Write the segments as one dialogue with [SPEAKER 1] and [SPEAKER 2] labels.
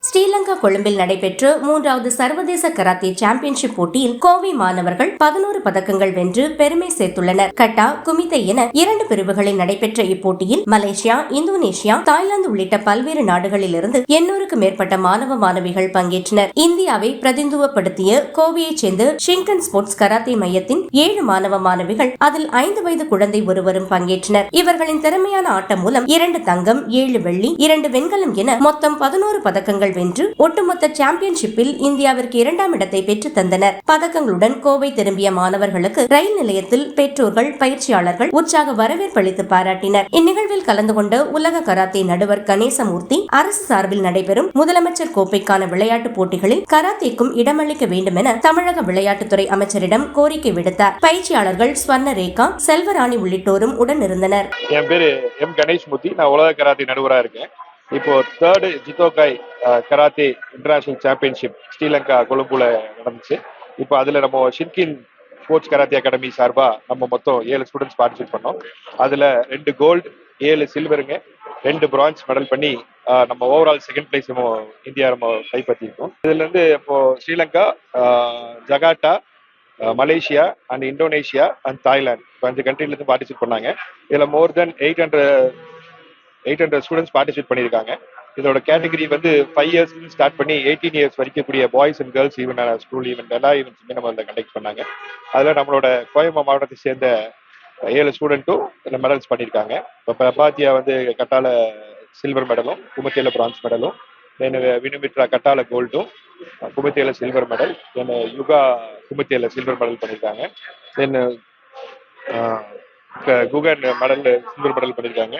[SPEAKER 1] ஸ்ரீலங்கா கொழும்பில் நடைபெற்ற 3வது சர்வதேச கராத்தே சாம்பியன்ஷிப் போட்டியில் கோவை மாணவர்கள் 11 பதக்கங்கள் வென்று பெருமை சேர்த்துள்ளனர். கட்டா, குமித்தை என 2 பிரிவுகளில் நடைபெற்ற இப்போட்டியில் மலேசியா, இந்தோனேஷியா, தாய்லாந்து உள்ளிட்ட பல்வேறு நாடுகளிலிருந்து 800க்கும் மேற்பட்ட மாணவ மாணவிகள் பங்கேற்றனர். இந்தியாவை பிரதிநிதித்துவப்படுத்திய கோவையைச் சேர்ந்த ஷிங்கன் ஸ்போர்ட்ஸ் கராத்தே மையத்தின் 7 மாணவ மாணவிகள், அதில் 5 வயது குழந்தை ஒருவரும் பங்கேற்றனர். இவர்களின் திறமையான ஆட்டம் மூலம் 2 தங்கம், 7 வெள்ளி, 2 வெண்கலம் என மொத்தம் 11 பதக்கங்கள் வென்று ஒட்டுமொத்த சாம்பியன்ஷிப்பில் இந்தியாவிற்கு 2ஆம் இடத்தை பெற்று தந்தனர். பதக்கங்களுடன் கோவை திரும்பிய மாணவர்களுக்கு ரயில் நிலையத்தில் பெற்றோர்கள், பயிற்சியாளர்கள் உற்சாக வரவேற்பு அளித்து பாராட்டினர். இந்நிகழ்வில் கலந்து கொண்ட உலக கராத்தே நடுவர் கணேசமூர்த்தி, அரசு சார்பில் நடைபெறும் முதலமைச்சர் கோப்பைக்கான விளையாட்டுப் போட்டிகளில் கராத்தேக்கும் இடமளிக்க வேண்டும் என தமிழக விளையாட்டுத்துறை அமைச்சரிடம் கோரிக்கை விடுத்தார். பயிற்சியாளர்கள் ஸ்வர்ணரேகா, செல்வராணி உள்ளிட்டோரும் உடன் இருந்தனர்.
[SPEAKER 2] என் பேரு கணேசமூர்த்தி, நான் உலக கராத்தே நடுவராக இருக்கேன். இப்போ 3rd ஜித்தோகாய் karate international championship Sri Lanka கொழும்புல நடந்துச்சு. இப்போ அதுல நம்ம ஷின்கின் ஸ்போர்ட்ஸ் கராத்தே அகாடமி சார்பா நம்ம மொத்தம் 7 ஸ்டூடெண்ட்ஸ் பார்ட்டிசிபேட் பண்ணோம். அதுல 2 கோல்டு, 7 சில்வருங்க, 2 பிரான்ஸ் மெடல் பண்ணி நம்ம ஓவரால் செகண்ட் பிளேஸ் நம்ம இந்தியா நம்ம கைப்பற்றிருக்கோம். இதுல இருந்து இப்போ Sri Lanka, Jakarta, Malaysia and Indonesia and Thailand 5 கண்ட்ரில இருந்து பார்ட்டிசிபேட் பண்ணாங்க. இதுல மோர் தென் 800 ஸ்டூடெண்ட்ஸ் பார்ட்டிசிபேட் பண்ணியிருக்காங்க. இதோட கேட்டகரி வந்து 5 இயர்ஸ் ஸ்டார்ட் பண்ணி 18 இயர்ஸ் வரைக்கும் கூடிய boys and girls event, school event, எல்லா ஈவெண்ட்ஸுமே நம்ம அதில் கண்டக்ட் பண்ணாங்க. அதில் நம்மளோட கோயம்புத்தூர் மாவட்டத்தை சேர்ந்த 7 ஸ்டூடெண்ட்டும் இதில் மெடல்ஸ் பண்ணியிருக்காங்க. இப்போ பிரபாத்தியா வந்து கட்டால சில்வர் மெடலும், குமத்தியில பிரான்ஸ் மெடலும், தென் வினுமித்ரா கட்டால கோல்டும், குமத்தியில சில்வர் மெடல், தென் யுகா குமத்தியில சில்வர் மெடல் பண்ணியிருக்காங்க. தென் குகன் மெடல் சில்வர் மெடல் பண்ணியிருக்காங்க.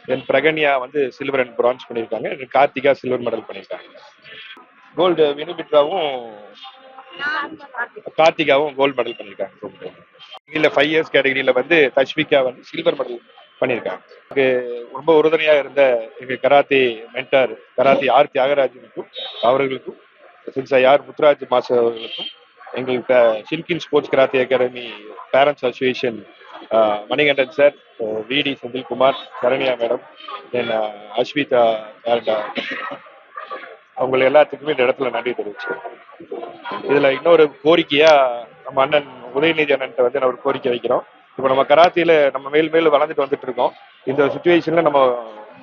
[SPEAKER 2] தென் பிரகன்யா வந்து சில்வர் அண்ட் பிரான்ஸ் பண்ணியிருக்காங்க. கார்த்திகா சில்வர் மெடல் பண்ணியிருக்காங்க. கோல்டு வினுமித்ராவும் கார்த்திகாவும் கோல்டு மெடல் பண்ணியிருக்காங்க. இல்ல 5 இயர்ஸ் கேட்டகரியில வந்து தஷ்விகா வந்து சில்வர் மெடல் பண்ணியிருக்காங்க. ரொம்ப உறுதுணையா இருந்த எங்க கராத்தே மென்டார் கராத்தே ஆர் தியாகராஜனுக்கும் அவர்களுக்கும், ஆர் முத்துராஜ் மாஸ்டர் அவர்களுக்கும், எங்களுக்கு ஷின்கின் sports karate academy parents association Manikandan sir, VD Senthilkumar, Saranya madam, then Ashwitha, அவங்க எல்லாத்துக்குமே இந்த இடத்துல நன்றி தெரிவிச்சேன். இதுல இன்னொரு கோரிக்கையா நம்ம அண்ணன் உதயநிதி அண்ணன் வந்து நான் ஒரு கோரிக்கை வைக்கிறோம். இப்போ நம்ம கராத்தியில நம்ம மேலும் வளர்ந்துட்டு வந்துட்டு இருக்கோம். இந்த சுச்சுவேஷன்ல நம்ம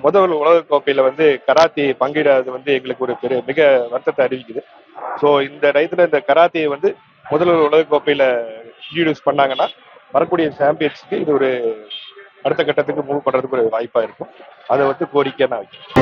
[SPEAKER 2] முதல் உலக கோப்பையில வந்து கராத்தி பங்கிடாது வந்து எங்களுக்கு ஒரு மிக வருத்தத்தை அறிவிக்குது. ஸோ இந்த டயத்துல இந்த கராத்தியை வந்து முதல் உலக கோப்பையில இன்ட்ரடியூஸ் பண்ணாங்கன்னா வரக்கூடிய சாம்பியன்ஸுக்கு இது ஒரு அடுத்த கட்டத்துக்கு மூவ் பண்றதுக்கு ஒரு வாய்ப்பா இருக்கும். அதை வந்து கோரிக்கை நான் வைக்கிறேன்.